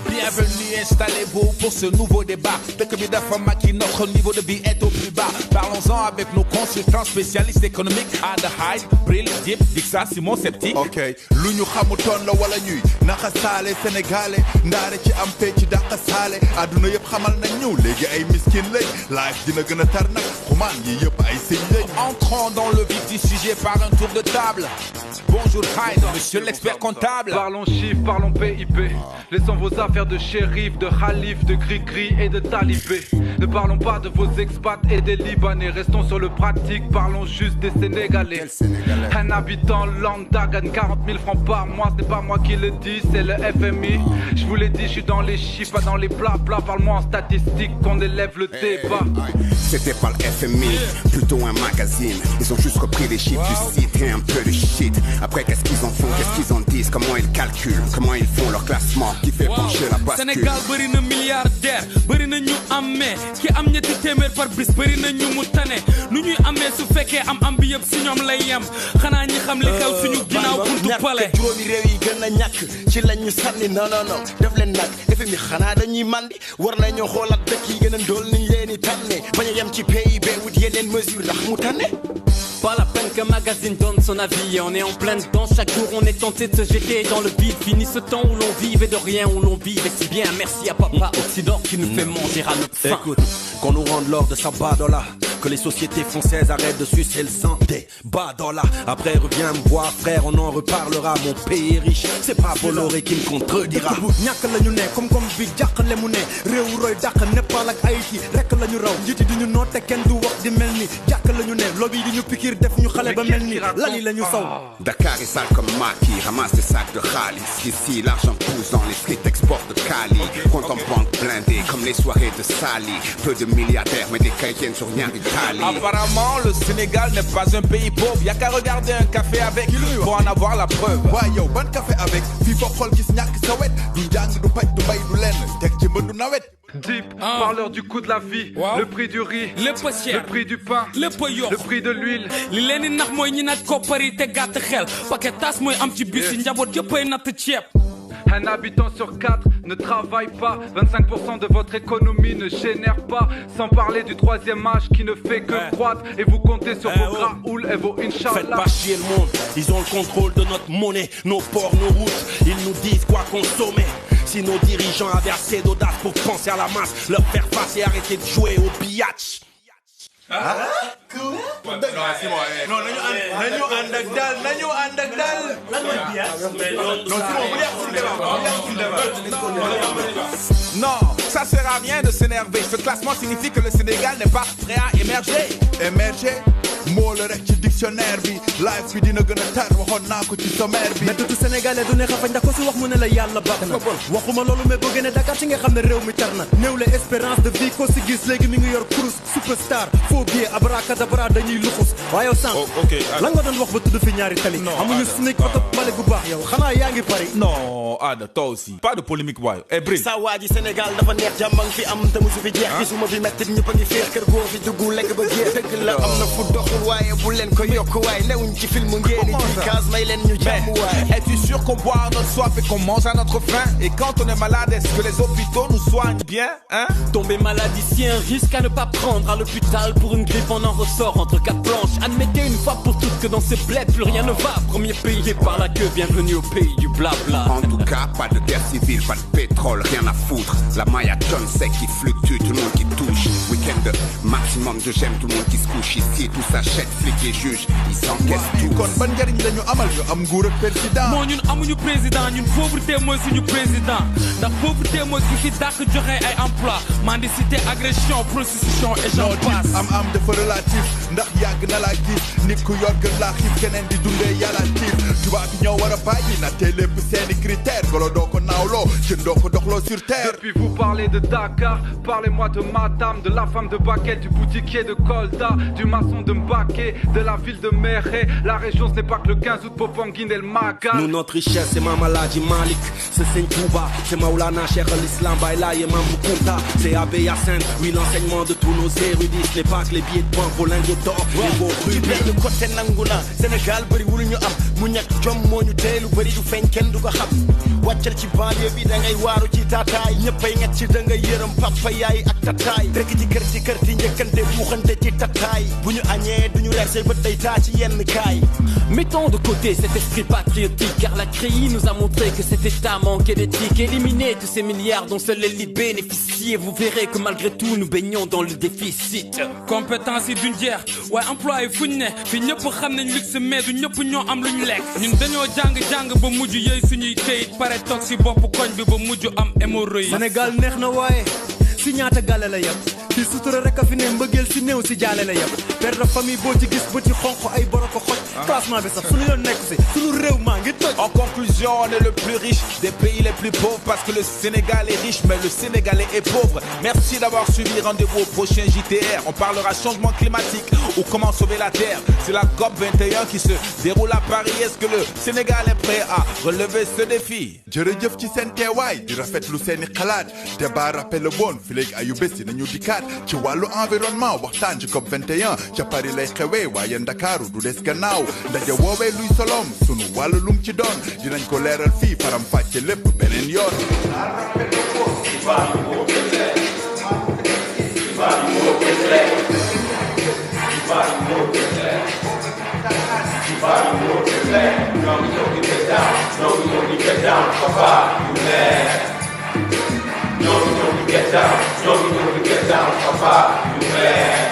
Bienvenue, installez-vous pour ce nouveau débat. Dès que Bidafamaki, notre niveau de vie est au plus bas. Parlons-en avec nos consultants spécialistes économiques. Ada Hyde, Brill, Dip, Dixa, Simon Septi. Ok, lu ñu xamutoon la wala ñuy naka saale sénégalais ndaare ci am fee ci dàqa saale àdduna yëpp xamal nañ ñu léegi ay miskin lañ life dina gën a tar nag xumaan yi yëpp ay sëñ lañ. Entrons dans le vif du sujet par un tour de table. Bonjour Hyde, monsieur l'expert comptable. Parlons chiffres, parlons PIB. Laissons vos affaires de shérif, de khalif, de gris-gris et de talibé. Ne parlons pas de vos expats et des Libanais. Restons sur le pratique, parlons juste des Sénégalais. Un habitant lambda gagne 40 000 francs par mois. Ce n'est pas moi qui le dis, c'est le FMI. Je vous l'ai dit, je suis dans les chiffres, pas dans les blabla. Parle-moi en statistiques, qu'on élève le débat. C'était pas le FMI, plutôt un magazine. Ils ont juste repris les chiffres du site et un peu de shit. Après, qu'est-ce qu'ils en font, qu'est-ce qu'ils en disent, comment ils calculent, comment ils font leur classement qui fait pencher la bascule. Sénégal bëri na milliardaire, bëri na ñu amee ki am ñetti téeméer par bis bëri na ñu mu tane nu ñuy amee su fekkee am bi yëpp si ñoom lay yem xanaa ñi xam li xew suñu ginnaaw buntu pale. juróomi réew yi gën a ñàkk ci lañ ñu sànni non def leen nag FMI xanaa dañuy mandi war nañoo xoolaat dëkk yi gën a ndóol niñ leen di tànne bañ a yem ci PIB wut yeneen mesure ndax mu tànne. Pas la peine qu'un magazine donne son avis. On est en plein dedans, chaque jour on est tenté de se jeter dans le vide. Fini ce temps où l'on vivait de rien, où l'on vivait si bien. Merci à Papa Occident qui nous fait manger à notre faim. Écoute, qu'on nous rende l'or de sa badola, que les sociétés françaises arrêtent de sucer le sang des badola. Après reviens me voir frère, on en reparlera. Mon pays est riche, c'est pas Bolloré qui me contredira. ñàkk lañu ne comme bi jàqale mu ne réew roy dàq Népal ak Haïti rek lañu raw njiiti di ñu noote kenn du wax di mel ni jàkk lañu ne lobby di ñu pikir def ñu xale ba mel ni lali lañu saw. Dakar est sale comme Maki, ramasse des sacs de khalis. Ici l'argent pousse dans les streets, export de Cali. Compte en banque blindé comme les soirées de Sali. Peu de milliardaires mais des Caïtiennes sur rien du Cali. Apparemment le Sénégal n'est pas un pays pauvre. Y'a qu'à regarder un café avec pour en avoir la preuve. waaye yow ban café avec fii foo xool gis ñàkk sa wet du njàng du paj du mbay du lenn teg ci mbëndu nawet. Deep, parleur du coût de la vie, le prix du riz, le prix du pain, le prix de l'huile. li leen di nax mooy ñi naaj koppari te gàtt xel paquetage mooy am ci bis yi njaboot yëppay natt ceeb. Un habitant sur 4 ne travaille pas, 25% de votre économie ne génère pas. Sans parler du troisième âge qui ne fait que croître. Et vous comptez sur vos graoules et vos Inch'Allah. Faites pas chier le monde, ils ont le contrôle de notre monnaie, nos ports, nos routes. Ils nous disent quoi consommer. Si nos dirigeants avaient assez d'audace pour penser à la masse, leur faire face et arrêter de jouer au billage. Non, ça sert à rien de s'énerver. Ce classement signifie que le Sénégal n'est pas prêt à émerger. Émerger moo la rek ci dictionnaire bi life bi dina gën a tar waxoon naa ko ci sommaire bi. méttitu sénégalais du ne xafañ ndax ko si wax mu ne la yàlla baax na waxuma loolu mais boo génnee Dakar ci nga xam ne réew mi tar na néew la espérance de vie ko si gis léegi mi ngi yor kurus superstar faux billet abracadabra dañuy luxus waaye yow sànq lan nga doon wax ba tudd fi ñaari tali amuñu sneak oto bale gu baax yow xanaa yaa ngi Paris. Non Ada toi aussi pas de polémique waaye et Bril sa waa ji Sénégal dafa neex jàmm a ngi fi am te musu fi jeex gisuma fi metti ñëpp a ngi féex kër goo fi dugg lekk ba jeex dëgg la am na fu doxul waaye bu leen ko yokk waaye newuñ ci film ngeen di gaz may leen ñu jàmm waaye. Es-tu sûr qu'on boit à notre soif et qu'on mange à notre faim? Et quand on est malade, est-ce que les hôpitaux nous soignent bien, hein? Tomber malade ici, un risque à ne pas prendre à l'hôpital pour une grippe, on en ressort entre quatre planches. Admettez une fois pour toutes que dans ces bleds plus rien ne va. Premier payé par la queue, bienvenue au pays du blabla. En tout cas, pas de guerre civile, pas de pétrole, rien à foutre. La maille à John sec qui fluctue, tout le monde qui touche. Week-end de maximum de j'aime, tout le monde qui se couche ici. Tout s'achète, flics et juges, ils s'encaissent tout. kon ban njariñ la ñu amal ñu am nguur ak président. moo ñun amuñu président ñun pauvreté mooy suñu président ndax pauvreté mooy ki fi dàq joxe ay emploi mendicité agression prostitution et j'en passe. am dafa relatif ndax yàgg na laa gis nit ku yor gën laa xiif keneen di dundee yàlla tiif tubaab yi ñoo war a bàyyi na tey lépp seeni critère golo doo ko naawloo jën doo ko doxloo sur terre. Depuis vous parlez de Dakar, parlez-moi de Matam, de la femme de Baquette, du boutiquier de Kolda, du maçon de Mbaké, de la ville de Méré. La région ce n'est pas que le 15 août, Popanguine et le Magal. Nous notre richesse c'est Mamaladi Malik, c'est Seigne Touba, c'est Maulana Cheikh l'Islam Baïlaï et Mamou Kounta, c'est Abbé Yacine, oui l'enseignement de tous nos érudits, ce n'est pas que les billets de banque, vos lingots d'or, les beaux rubis. Le côté nanguna, Sénégal bari wulu ñu am, mu ñak jom moo ñu tee lu bari du feeñ kenn du ko xam. Wàccal ci banlieue bi da ngay waaru ci tataay, ñëppay nget ci da ngay yërëm papa yaay ak tataay. Dëkk ci kër ti njëkkante buuxante ci tataay, bu ñu añee du ñu reer say bët day taa ci yenn kaay. Mettons de côté cet esprit patriotique, car la CRI nous a montré que cet état manquait d'éthique. Éliminez tous ces milliards dont seule l'élite bénéficie, et vous verrez que malgré tout nous baignons dans le déficit. compétence yi duñ jeex waaye emploi yi fuñ ne fi ñëpp xam nañ luxe mais du ñëpp ñoo am luñ lekk ñun dañoo jàng ba mujj yëy suñuy këyit pare toog si bopp koñ bi ba mujj am hémorroïde. Sénégal neex na waaye si ñaata gàlle la yem fi sutura rek a fi ne mbëggeel si néew si jaale la yem père de famille boo ci gis ba ci xonq ay boro ko xoj classement bi sax suñu yoon nekk si suñu réew maa ngi toj. En conclusion, on est le plus riche des pays les plus pauvres parce que le Sénégal est riche mais le Sénégalais est pauvre. Merci d'avoir suivi, rendez-vous au prochain JTR. On parlera changement climatique ou comment sauver la terre. C'est la COP 21 qui se déroule à Paris. Est-ce que le Sénégal est prêt à relever ce défi? jërëjëf ci seen teewaay di rafetlu seeni xalaat débat rappel le bon fi léegi ayu bés nañu dikkaat ci wàllu environnement waxtaan ci COP 21 ca Paris lay xewee waaye Ndakaaru du des gannaaw ndaje woowee luy solom sunu wàllu lum ci doon dinañ ko leeral fii faram fàcce lépp beneen yoon. Get down, papa, you mad.